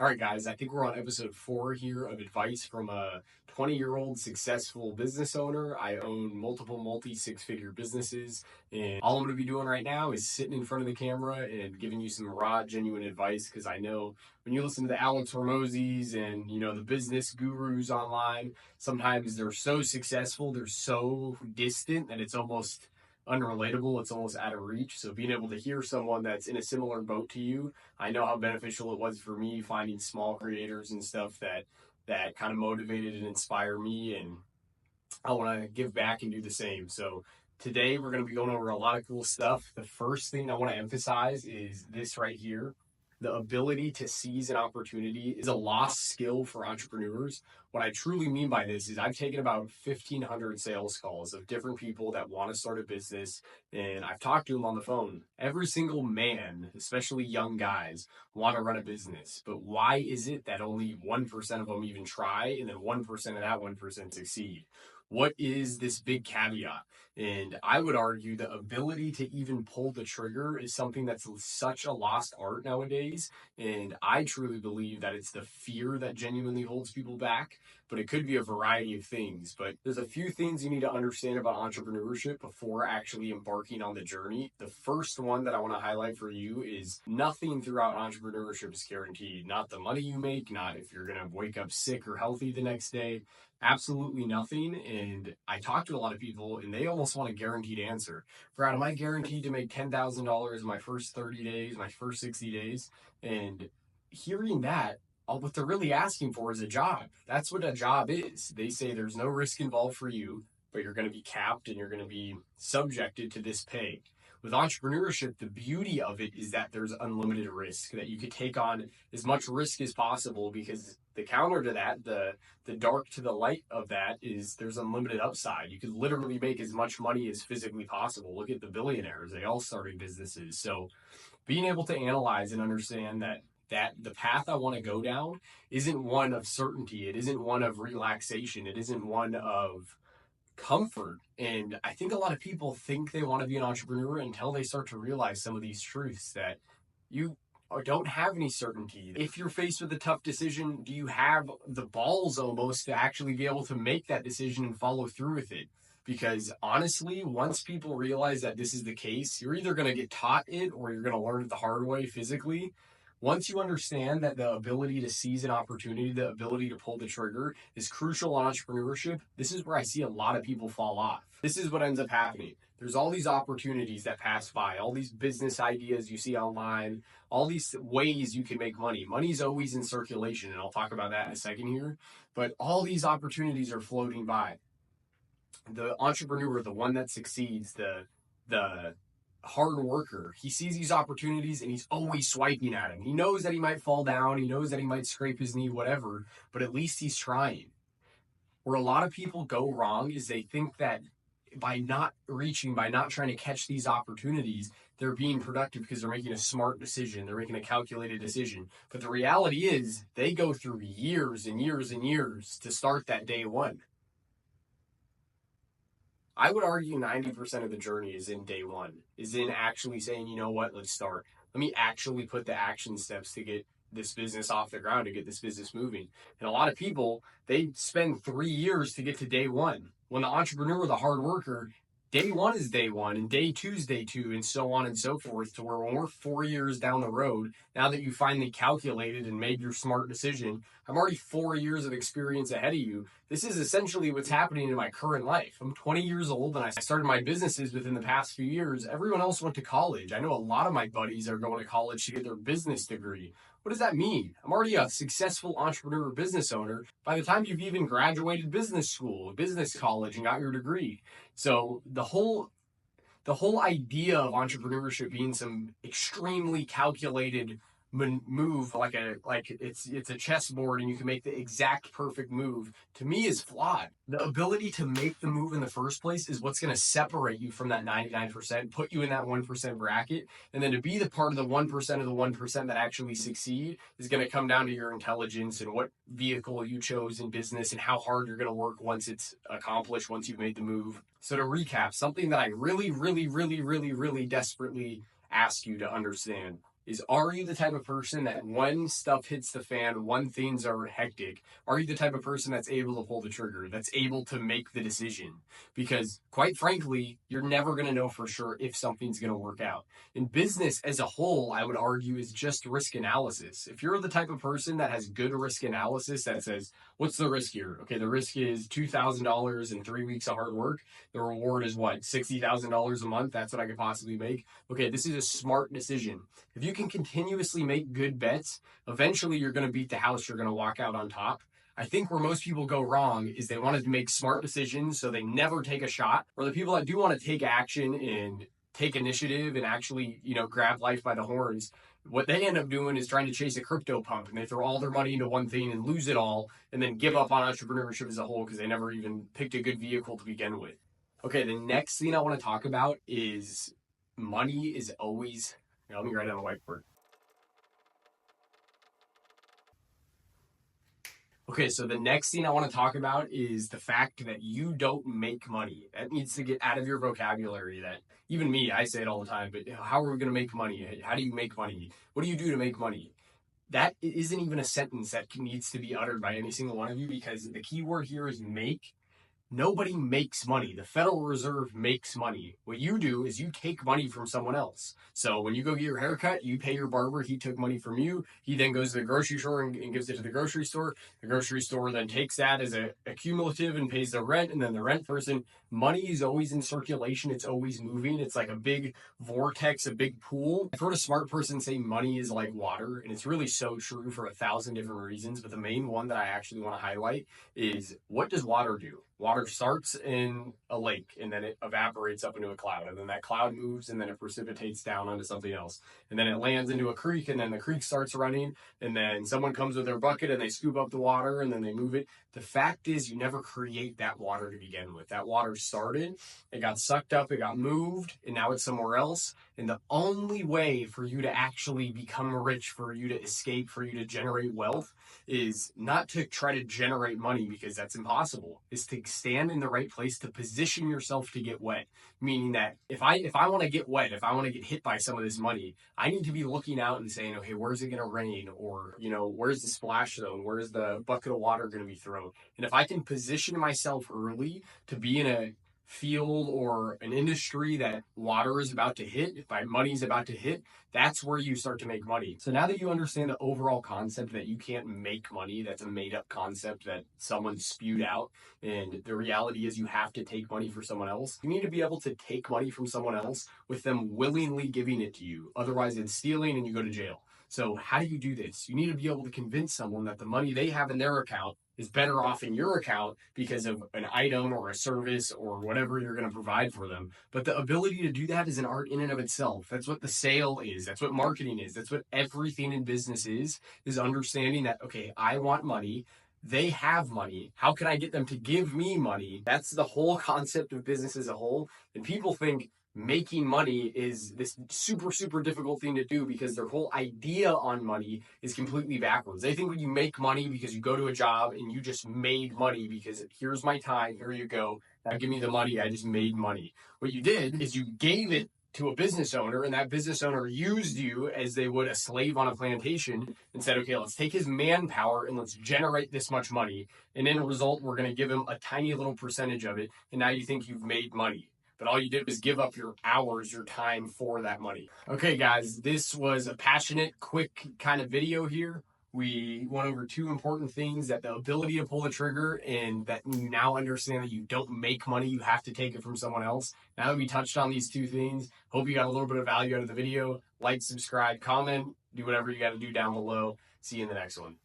All right, guys, I think we're on episode 4 here of advice from a 20-year-old successful business owner. I own multiple multi-six-figure businesses, and all I'm going to be doing right now is sitting in front of the camera and giving you some raw, genuine advice because I know when you listen to the Alex Hormozis and, the business gurus online, sometimes they're so successful, they're so distant that it's almost unrelatable. It's almost out of reach. So being able to hear someone that's in a similar boat to you, I know how beneficial it was for me finding small creators and stuff that kind of motivated and inspire me, and I want to give back and do the same. So today we're going to be going over a lot of cool stuff. The first thing I want to emphasize is this right here. The ability to seize an opportunity is a lost skill for entrepreneurs. What I truly mean by this is I've taken about 1,500 sales calls of different people that want to start a business, and I've talked to them on the phone. Every single man, especially young guys, want to run a business. But why is it that only 1% of them even try, and then 1% of that 1% succeed? What is this big caveat? And I would argue the ability to even pull the trigger is something that's such a lost art nowadays. And I truly believe that it's the fear that genuinely holds people back, but it could be a variety of things. But there's a few things you need to understand about entrepreneurship before actually embarking on the journey. The first one that I want to highlight for you is nothing throughout entrepreneurship is guaranteed. Not the money you make, not if you're going to wake up sick or healthy the next day. Absolutely nothing. And I talk to a lot of people and they almost want a guaranteed answer. Brad, am I guaranteed to make $10,000 my first 30 days, my first 60 days? And hearing that, what they're really asking for is a job. That's what a job is. They say there's no risk involved for you, but you're going to be capped and you're going to be subjected to this pay. With entrepreneurship, the beauty of it is that there's unlimited risk, that you could take on as much risk as possible, because the counter to that, the dark to the light of that, is there's unlimited upside. You could literally make as much money as physically possible. Look at the billionaires. They all started businesses. So being able to analyze and understand that the path I want to go down isn't one of certainty. It isn't one of relaxation. It isn't one of comfort. And I think a lot of people think they want to be an entrepreneur until they start to realize some of these truths, that you don't have any certainty. If you're faced with a tough decision, do you have the balls almost to actually be able to make that decision and follow through with it? Because honestly, once people realize that this is the case, you're either going to get taught it or you're going to learn it the hard way physically. Once you understand that the ability to seize an opportunity, the ability to pull the trigger is crucial in entrepreneurship, this is where I see a lot of people fall off. This is what ends up happening. There's all these opportunities that pass by, all these business ideas you see online, all these ways you can make money. Money's always in circulation, and I'll talk about that in a second here. But all these opportunities are floating by. The entrepreneur, the one that succeeds, the hard worker, he sees these opportunities and he's always swiping at them. He knows that he might fall down, he knows that he might scrape his knee, whatever, but at least he's trying. Where a lot of people go wrong is they think that by not trying to catch these opportunities, they're being productive because they're making a smart decision, they're making a calculated decision. But the reality is they go through years and years and years to start that day one. I would argue 90% of the journey is in day one, is in actually saying, you know what, let's start. Let me actually put the action steps to get this business off the ground, to get this business moving. And a lot of people, they spend 3 years to get to day one. When the entrepreneur, the hard worker, day one is day one, and day two is day two, and so on and so forth, to where when we're 4 years down the road, now that you finally calculated and made your smart decision, I'm already 4 years of experience ahead of you. This is essentially what's happening in my current life. I'm 20 years old, and I started my businesses within the past few years. Everyone else went to college. I know a lot of my buddies are going to college to get their business degree. What does that mean? I'm already a successful entrepreneur business owner by the time you've even graduated business school, business college, and got your degree. So the whole idea of entrepreneurship being some extremely calculated move, like it's a chessboard and you can make the exact perfect move, to me is flawed. The ability to make the move in the first place is what's going to separate you from that 99%, put you in that 1% bracket, and then to be the part of the 1% of the 1% that actually succeed is going to come down to your intelligence and what vehicle you chose in business and how hard you're going to work once it's accomplished, once you've made the move. So to recap, something that I really, really, really, really, really desperately ask you to understand is, are you the type of person that when stuff hits the fan, when things are hectic, are you the type of person that's able to pull the trigger, that's able to make the decision? Because quite frankly, you're never going to know for sure if something's going to work out. In business as a whole, I would argue is just risk analysis. If you're the type of person that has good risk analysis that says, what's the risk here? Okay, the risk is $2,000 in 3 weeks of hard work. The reward is what, $60,000 a month? That's what I could possibly make. Okay, this is a smart decision. If you can continuously make good bets, eventually you're going to beat the house. You're going to walk out on top. I think where most people go wrong is they want to make smart decisions, so they never take a shot. Or the people that do want to take action and take initiative and actually, grab life by the horns, what they end up doing is trying to chase a crypto pump, and they throw all their money into one thing and lose it all, and then give up on entrepreneurship as a whole because they never even picked a good vehicle to begin with. Okay, the next thing I want to talk about is money is always, let me write it on the whiteboard. Okay, so the next thing I want to talk about is the fact that you don't make money. That needs to get out of your vocabulary. That even me, I say it all the time, but how are we going to make money? How do you make money? What do you do to make money? That isn't even a sentence that needs to be uttered by any single one of you, because the key word here is make. Nobody makes money. The Federal Reserve makes money. What you do is you take money from someone else. So when you go get your haircut, you pay your barber. He took money from you. He then goes to the grocery store and gives it to the grocery store. The grocery store then takes that as a cumulative and pays the rent. And then the rent person, money is always in circulation. It's always moving. It's like a big vortex, a big pool. I've heard a smart person say money is like water. And it's really so true for 1,000 different reasons. But the main one that I actually want to highlight is, what does water do? Water starts in a lake and then it evaporates up into a cloud, and then that cloud moves and then it precipitates down onto something else, and then it lands into a creek, and then the creek starts running, and then someone comes with their bucket and they scoop up the water and then they move it. The fact is, you never create that water to begin with. That water started, it got sucked up, it got moved, and now it's somewhere else. And the only way for you to actually become rich, for you to escape, for you to generate wealth, is not to try to generate money, because that's impossible. Is to stand in the right place, to position yourself to get wet. Meaning that if I want to get wet, if I want to get hit by some of this money, I need to be looking out and saying, okay, where's it going to rain? Or, where's the splash zone? Where's the bucket of water going to be thrown? And if I can position myself early to be in a field or an industry that water is about to hit, if my money is about to hit, that's where you start to make money. So now that you understand the overall concept that you can't make money, that's a made up concept that someone spewed out, and the reality is you have to take money for someone else. You need to be able to take money from someone else with them willingly giving it to you. Otherwise it's stealing and you go to jail. So how do you do this? You need to be able to convince someone that the money they have in their account is better off in your account because of an item or a service or whatever you're going to provide for them. But the ability to do that is an art in and of itself. That's what the sale is. That's what marketing is. That's what everything in business is understanding that, okay, I want money. They have money. How can I get them to give me money? That's the whole concept of business as a whole. And people think making money is this super, super difficult thing to do because their whole idea on money is completely backwards. They think when you make money because you go to a job and you just made money because here's my time, here you go, now give me the money, I just made money. What you did is you gave it to a business owner, and that business owner used you as they would a slave on a plantation and said, okay, let's take his manpower and let's generate this much money. And in a result, we're going to give him a tiny little percentage of it. And now you think you've made money. But all you did was give up your hours, your time for that money. Okay, guys, this was a passionate, quick kind of video here. We went over two important things, that the ability to pull the trigger, and that you now understand that you don't make money, you have to take it from someone else. Now that we touched on these two things, hope you got a little bit of value out of the video. Like, subscribe, comment, do whatever you got to do down below. See you in the next one.